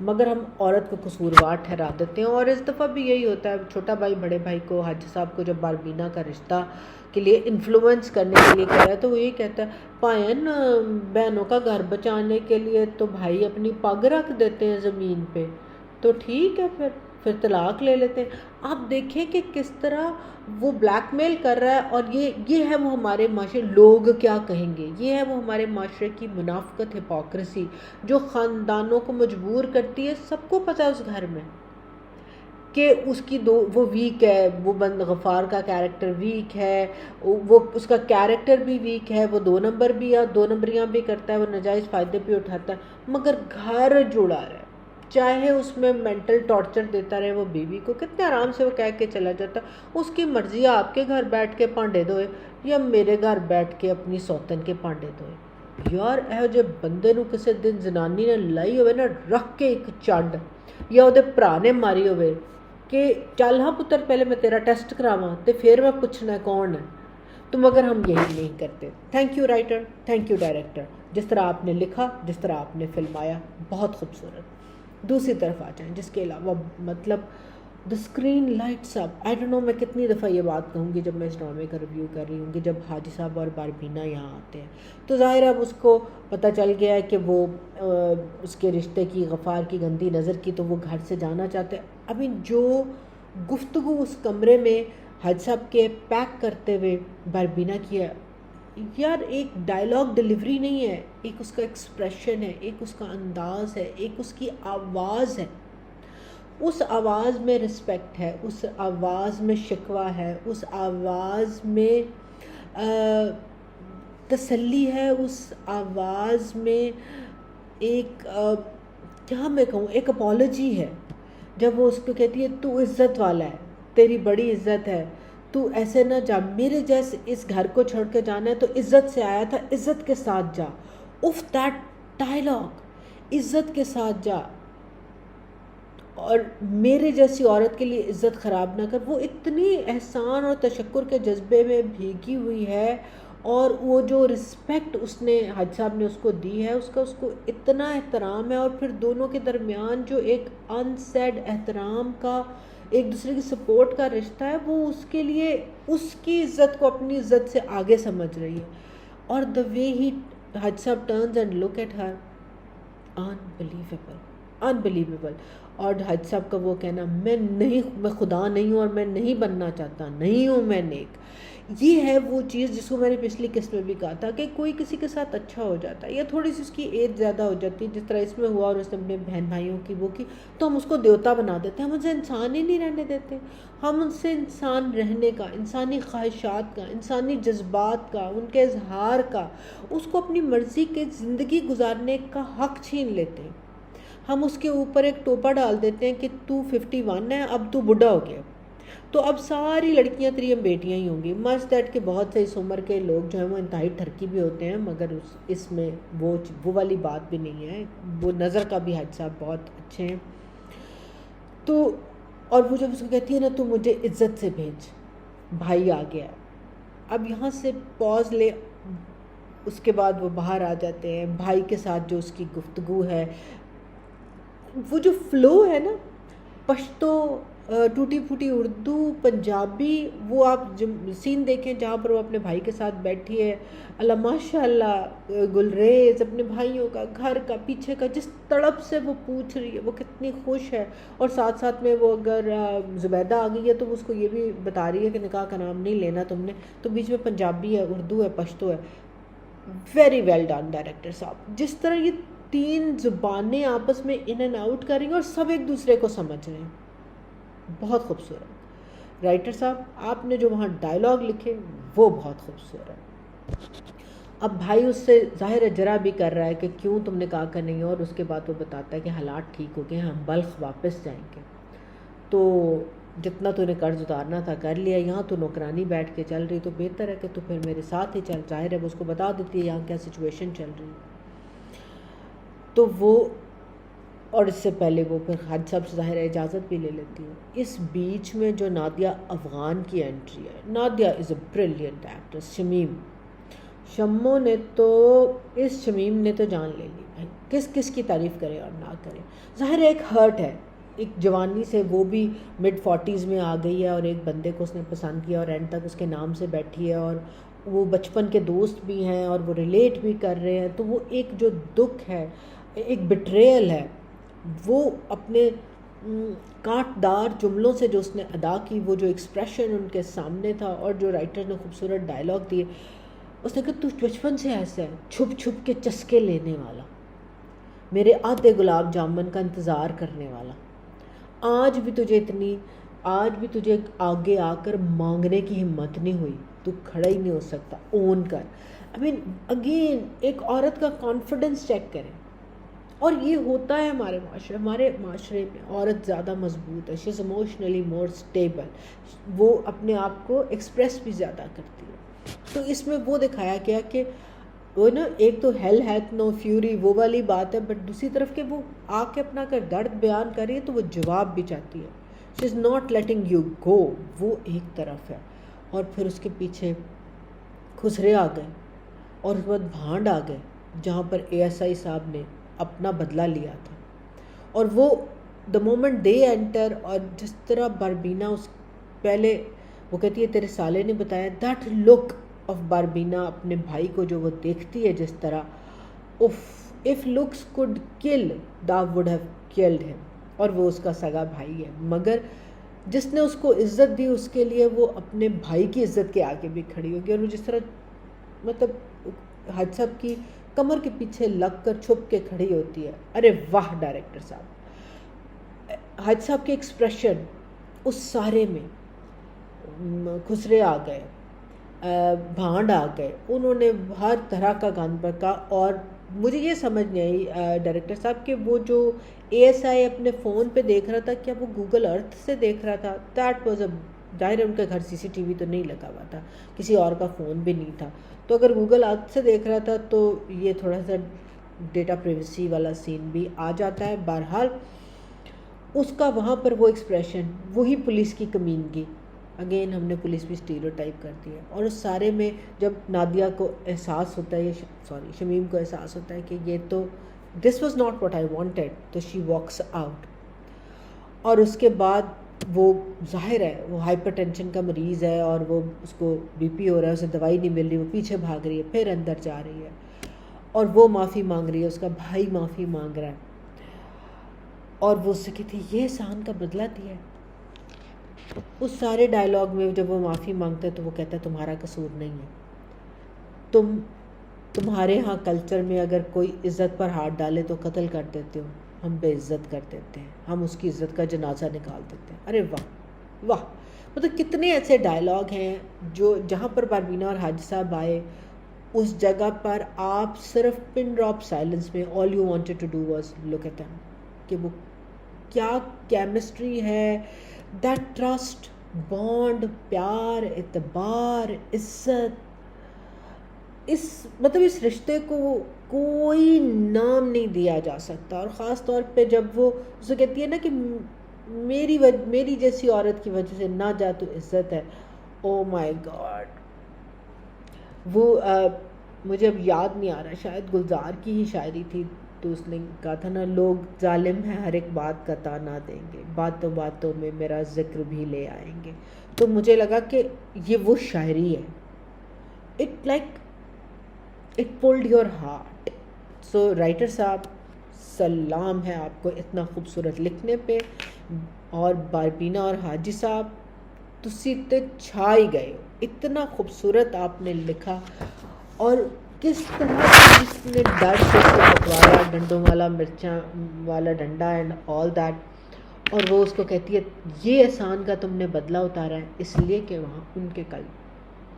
مگر ہم عورت کو قصوروار ٹھہرا دیتے ہیں. اور اس دفعہ بھی یہی ہوتا ہے. چھوٹا بھائی بڑے بھائی کو، حاجی صاحب کو جب باربینا کا رشتہ کے لیے انفلوئنس کرنے کے لیے کہہ رہا ہے تو وہ یہی کہتا ہے پائن بہنوں کا گھر بچانے کے لیے تو بھائی اپنی پگ رکھ دیتے ہیں زمین پہ، تو ٹھیک ہے پھر طلاق لے لیتے ہیں. آپ دیکھیں کہ کس طرح وہ بلیک میل کر رہا ہے. اور یہ ہے وہ ہمارے معاشرے، لوگ کیا کہیں گے، یہ ہے وہ ہمارے معاشرے کی منافقت، ہپوکریسی جو خاندانوں کو مجبور کرتی ہے. سب کو پتہ ہے اس گھر میں کہ اس کی وہ ویک ہے، وہ بند غفار کا کیریکٹر ویک ہے، وہ اس کا کیریکٹر بھی ویک ہے، وہ 2 نمبر بھی یا 2 نمبریاں بھی کرتا ہے، وہ ناجائز فائدے بھی اٹھاتا ہے، مگر گھر جڑا رہا ہے. چاہے اس میں مینٹل ٹارچر دیتا رہے وہ بیوی کو، کتنے آرام سے وہ کہہ کے چلا جاتا. اس کی مرضی ہے آپ کے گھر بیٹھ کے پانڈے دھوئے یا میرے گھر بیٹھ کے اپنی سوتن کے پانڈے دھوئے. یار ਇਹੋ ਜਿਹੇ ਬੰਦੇ ਨੂੰ ਕਿਸੇ ਦਿਨ ਜ਼ਨਾਨੀ ਨੇ ਲਾਈ ਹੋਵੇ ਨਾ ਰੱਖ ਕੇ ਇੱਕ ਚੰਡ, ਜਾਂ ਉਹਦੇ ਭਰਾ ਨੇ ਮਾਰੀ ਹੋਵੇ کہ چل ہاں پتر پہلے میں تیرا ٹیسٹ کراواں تے پھر میں پوچھنا کون ہے تو، مگر ہم یہی نہیں کرتے. Thank you writer, thank you director, جس طرح آپ نے لکھا، جس طرح آپ نے فلمایا، بہت خوبصورت. دوسری طرف آ جائیں جس کے علاوہ مطلب the screen lights up. I don't know میں کتنی دفعہ یہ بات کہوں گی جب میں اس ڈرامے کا ریویو کر رہی ہوں کہ جب حاجی صاحب اور باربینا یہاں آتے ہیں تو ظاہر اب اس کو پتہ چل گیا ہے کہ وہ اس کے رشتے کی، غفار کی گندی نظر کی، تو وہ گھر سے جانا چاہتے ہیں. ابھی جو گفتگو اس کمرے میں حاجی صاحب کے پیک کرتے ہوئے باربینا کی ہے، یار ایک ڈائلاگ ڈیلیوری نہیں ہے، ایک اس کا ایکسپریشن ہے، ایک اس کا انداز ہے، ایک اس کی آواز ہے. اس آواز میں رسپیکٹ ہے، اس آواز میں شکوہ ہے، اس آواز میں تسلی ہے، اس آواز میں ایک کیا میں کہوں، ایک اپالوجی ہے. جب وہ اس کو کہتی ہے تو عزت والا ہے، تیری بڑی عزت ہے، تو ایسے نہ جا، میرے جیسے اس گھر کو چھوڑ کے جانا ہے تو عزت سے آیا تھا، عزت کے ساتھ جا. اف دیٹ ڈائلاگ، عزت کے ساتھ جا اور میرے جیسی عورت کے لیے عزت خراب نہ کر. وہ اتنی احسان اور تشکر کے جذبے میں بھیگی ہوئی ہے، اور وہ جو رسپیکٹ اس نے حاج صاحب نے اس کو دی ہے، اس کو اتنا احترام ہے. اور پھر دونوں کے درمیان جو ایک انسیڈ احترام کا، ایک دوسرے کی سپورٹ کا رشتہ ہے، وہ اس کے لیے اس کی عزت کو اپنی عزت سے آگے سمجھ رہی ہے. اور دا وے ہی حاج صاحب turns and look at her, unbelievable. اور حاج صاحب کا وہ کہنا میں خدا نہیں ہوں اور میں نہیں بننا چاہتا، نہیں ہوں میں نیک. یہ ہے وہ چیز جس کو میں نے پچھلی قسط میں بھی کہا تھا کہ کوئی کسی کے ساتھ اچھا ہو جاتا ہے یا تھوڑی سی اس کی ایج زیادہ ہو جاتی ہے، جس طرح اس میں ہوا اور اس نے اپنے بہن بھائیوں کی وہ کی، تو ہم اس کو دیوتا بنا دیتے ہیں، ہم اسے انسان ہی نہیں رہنے دیتے. ہم ان سے انسان رہنے کا، انسانی خواہشات کا، انسانی جذبات کا، ان کے اظہار کا، اس کو اپنی مرضی کے زندگی گزارنے کا حق چھین لیتے ہیں. ہم اس کے اوپر ایک ٹوپا ڈال دیتے ہیں کہ تو 51 ہے، اب تو بڈھا ہو گیا، تو اب ساری لڑکیاں تیری ہم بیٹیاں ہی ہوں گی. مسٹ دیٹ کہ بہت سے اس عمر کے لوگ جو ہیں وہ انتہائی ٹھرکی بھی ہوتے ہیں، مگر اس میں وہ والی بات بھی نہیں ہے. وہ نظر کا بھی حاج صاحب بہت اچھے ہیں. تو اور وہ جب اس کو کہتی ہے نا تو مجھے عزت سے بھیج، بھائی آ گیا. اب یہاں سے پوز لے، اس کے بعد وہ باہر آ جاتے ہیں. بھائی کے ساتھ جو اس کی گفتگو ہے، وہ جو فلو ہے نا، پشتو، ٹوٹی پھوٹی اردو، پنجابی، وہ آپ سین دیکھیں جہاں پر وہ اپنے بھائی کے ساتھ بیٹھی ہے، اللہ ماشاء اللہ، گلریز، اپنے بھائیوں کا، گھر کا، پیچھے کا، جس تڑپ سے وہ پوچھ رہی ہے، وہ کتنی خوش ہے. اور ساتھ ساتھ میں وہ اگر زبیدہ آ گئی ہے تو اس کو یہ بھی بتا رہی ہے کہ نکاح کا نام نہیں لینا تم نے، تو بیچ میں پنجابی ہے، اردو ہے، پشتو ہے. ویری ویل ڈن ڈائریکٹر صاحب. جس طرح یہ 3 زبانیں آپس میں ان اینڈ آؤٹ کر رہی ہیں اور سب ایک دوسرے کو سمجھ رہے ہیں، بہت خوبصورت. رائٹر صاحب آپ نے جو وہاں ڈائلاگ لکھے وہ بہت خوبصورت. اب بھائی اس سے ظاہر ہے جرا بھی کر رہا ہے کہ کیوں تم نے کہا کہ نہیں، اور اس کے بعد وہ بتاتا ہے کہ حالات ٹھیک ہو گئے، ہم بلخ واپس جائیں گے، تو جتنا تو نے قرض اتارنا تھا کر لیا، یہاں تو نوکرانی بیٹھ کے چل رہی، تو بہتر ہے کہ تو پھر میرے ساتھ ہی چل. ظاہر ہے وہ اس کو بتا دیتی ہے یہاں کیا سچویشن چل رہی. تو وہ، اور اس سے پہلے وہ پھر حاج صاحب سے ظاہر ہے اجازت بھی لے لیتی ہے. اس بیچ میں جو نادیہ افغان کی انٹری ہے، Nadia is a brilliant actress. Shamim Shammo نے تو اس شمیم نے تو جان لے لی بھائی، کس کس کی تعریف کرے اور نہ کرے. ظاہر ہے ایک ہرٹ ہے، ایک جوانی سے وہ بھی مڈ 40s میں آ گئی ہے اور ایک بندے کو اس نے پسند کیا اور اینڈ تک اس کے نام سے بیٹھی ہے اور وہ بچپن کے دوست بھی ہیں اور وہ ریلیٹ بھی کر رہے ہیں. تو وہ ایک جو دکھ ہے، ایک بٹریل ہے، وہ اپنے کانٹ دار جملوں سے جو اس نے ادا کی، وہ جو ایکسپریشن ان کے سامنے تھا اور جو رائٹر نے خوبصورت ڈائلاگ دیے. اس نے کہا تو بچپن سے ایسا ہے، چھپ چھپ کے چسکے لینے والا، میرے آدھے گلاب جامن کا انتظار کرنے والا، آج بھی تجھے آگے آ کر مانگنے کی ہمت نہیں ہوئی، تو کھڑا ہی نہیں ہو سکتا، اون کر. آئی مین اگین ایک عورت کا کانفیڈنس چیک کریں. اور یہ ہوتا ہے ہمارے معاشرے میں عورت زیادہ مضبوط ہے، she is emotionally more stable, وہ اپنے آپ کو ایکسپریس بھی زیادہ کرتی ہے. تو اس میں وہ دکھایا گیا کہ وہ نا ایک تو ہیل ہیتھ نو فیوری وہ والی بات ہے، بٹ دوسری طرف کہ وہ آ کے اپنا اگر درد بیان کر رہی ہے تو وہ جواب بھی چاہتی ہے. She is not letting you go, وہ ایک طرف ہے. اور پھر اس کے پیچھے خسرے آ گئے اور اس کے بعد بھانڈ آ گئے جہاں پر ASI صاحب نے اپنا بدلہ لیا تھا. اور وہ دا مومنٹ دے انٹر، اور جس طرح باربینا اس پہلے وہ کہتی ہے تیرے سالے نے بتایا، دیٹ لک آف باربینا اپنے بھائی کو جو وہ دیکھتی ہے جس طرح، اف لکس کوڈ کل دا وڈ ہیو کلڈ ہم. اور وہ اس کا سگا بھائی ہے، مگر جس نے اس کو عزت دی اس کے لیے وہ اپنے بھائی کی عزت کے آگے بھی کھڑی ہوگی. اور وہ جس طرح مطلب حاج صاحب کی کمر کے پیچھے لگ کر چھپ کے کھڑی ہوتی ہے. ارے واہ ڈائریکٹر صاحب، حاج صاحب کے ایکسپریشن اس سارے میں. خسرے آ گئے، بھانڈ آ گئے، انہوں نے ہر طرح کا گانا بکا. اور مجھے یہ سمجھ نہیں آئی ڈائریکٹر صاحب کہ وہ جو ASI اپنے فون پہ دیکھ رہا تھا کیا وہ گوگل ارتھ سے دیکھ رہا تھا؟ دیٹ واز اے ظاہر ان کے گھر CCTV تو نہیں لگا ہوا تھا، کسی اور کا فون بھی نہیں تھا. تو اگر گوگل ارتھ سے دیکھ رہا تھا تو یہ تھوڑا سا ڈیٹا پریویسی والا سین بھی آ جاتا ہے. بہرحال اس کا وہاں پر وہ ایکسپریشن، وہی پولیس کی کمینگی، اگین ہم نے پولیس بھی اسٹیریوٹائپ کر دی ہے. اور اس سارے میں جب نادیہ کو احساس ہوتا ہے، شمیم کو احساس ہوتا ہے کہ یہ تو this was not what I wanted, تو شی واکس آؤٹ. اور اس کے بعد وہ ظاہر ہے وہ ہائپر ٹینشن کا مریض ہے اور وہ اس کو BP ہو رہا ہے، اسے دوائی نہیں مل رہی، وہ پیچھے بھاگ رہی ہے، پھر اندر جا رہی ہے اور وہ معافی مانگ رہی ہے، اس کا بھائی معافی مانگ رہا ہے. اور وہ اس سے کہتی ہے یہ احسان کا بدلہ دیا ہے. اس سارے ڈائلاگ میں جب وہ معافی مانگتا ہے تو وہ کہتا ہے تمہارا قصور نہیں ہے، تمہارے ہاں کلچر میں اگر کوئی عزت پر ہاتھ ڈالے تو قتل کر دیتے ہو، ہم بے عزت کر دیتے ہیں، ہم اس کی عزت کا جنازہ نکال دیتے ہیں. ارے واہ واہ، مطلب کتنے ایسے ڈائلاگ ہیں جو جہاں پر باربینا اور حاجی صاحب آئے اس جگہ پر آپ صرف پن ڈراپ سائلنس میں all you wanted to do was look at them، کہ وہ کیا کیمسٹری ہے، دیٹ ٹرسٹ، بانڈ، پیار، اعتبار، عزت، مطلب اس رشتے کو کوئی نام نہیں دیا جا سکتا. اور خاص طور پہ جب وہ اسے کہتی ہے نا کہ میری جیسی عورت کی وجہ سے نہ جا تو عزت ہے. او مائی گاڈ، وہ مجھے اب یاد نہیں آ رہا، شاید گلزار کی ہی شاعری تھی، تو اس نے کہا تھا نا لوگ ظالم ہیں ہر ایک بات کا تانا دیں گے، باتوں باتوں میں میرا ذکر بھی لے آئیں گے. تو مجھے لگا کہ یہ وہ شاعری ہے، it pulled your heart. So writer صاحب سلام ہے آپ کو اتنا خوبصورت لکھنے پہ. اور باربینا اور حاجی صاحب تسی تے چھا ہی گئے ہو، اتنا خوبصورت آپ نے لکھا. اور کس طرح اس نے ڈر سے بٹوارا، ڈنڈوں والا مرچاں والا ڈنڈا اینڈ آل دیٹ. اور وہ اس کو کہتی ہے یہ احسان کا تم نے بدلہ اتارا ہے، اس لیے کہ وہاں ان کے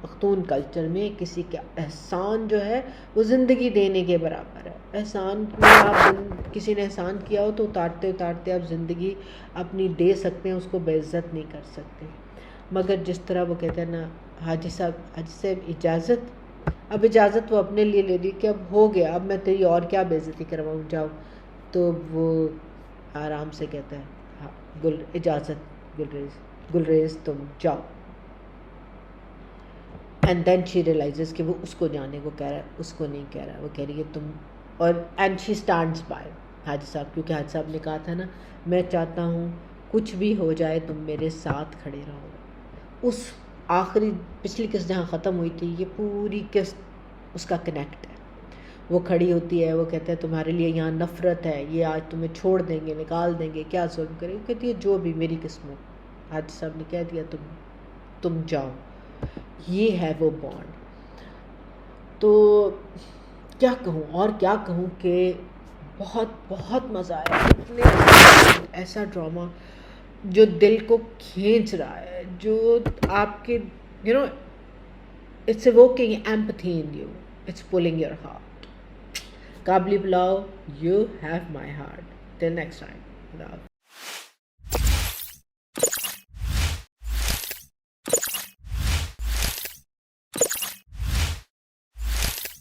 پختون کلچر میں کسی کا احسان جو ہے وہ زندگی دینے کے برابر ہے. احسان میں آپ کسی نے احسان کیا ہو تو اتارتے اتارتے آپ زندگی اپنی دے سکتے ہیں، اس کو بے عزت نہیں کر سکتے. مگر جس طرح وہ کہتے ہیں نا حاجی صاحب اجازت، اب اجازت وہ اپنے لیے لے لی کہ اب ہو گیا، اب میں تیری اور کیا بے عزتی کرواؤں، جاؤ. تو وہ آرام سے کہتا ہے ہاں اجازت گلریز تم جاؤ. اینڈ دین شی ریئلائزز کہ وہ اس کو جانے کو کہہ رہا ہے, اس کو نہیں کہہ رہا ہے. وہ کہہ رہی ہے تم, اور اینڈ شی اسٹینڈس بائی حاجی صاحب, کیونکہ حاجی صاحب نے کہا تھا نا میں چاہتا ہوں کچھ بھی ہو جائے تم میرے ساتھ کھڑے رہو. اس آخری پچھلی قسط جہاں ختم ہوئی تھی, یہ پوری قسط اس کا کنیکٹ ہے. وہ کھڑی ہوتی ہے, وہ کہتا ہے تمہارے لیے یہاں نفرت ہے, یہ آج تمہیں چھوڑ دیں گے, نکال دیں گے, کیا ظلم کرے. وہ کہتی ہے جو بھی میری قسمت. حاجی صاحب نے کہہ دیا تم جاؤ. یہ ہے وہ بانڈ. تو کیا کہوں اور کیا کہوں کہ بہت بہت مزہ آیا. اتنے ایسا ڈرامہ جو دل کو کھینچ رہا ہے, جو آپ کے it's evoking empathy in you, it's pulling your heart. Kabuli pulao, you have my heart. Till next time.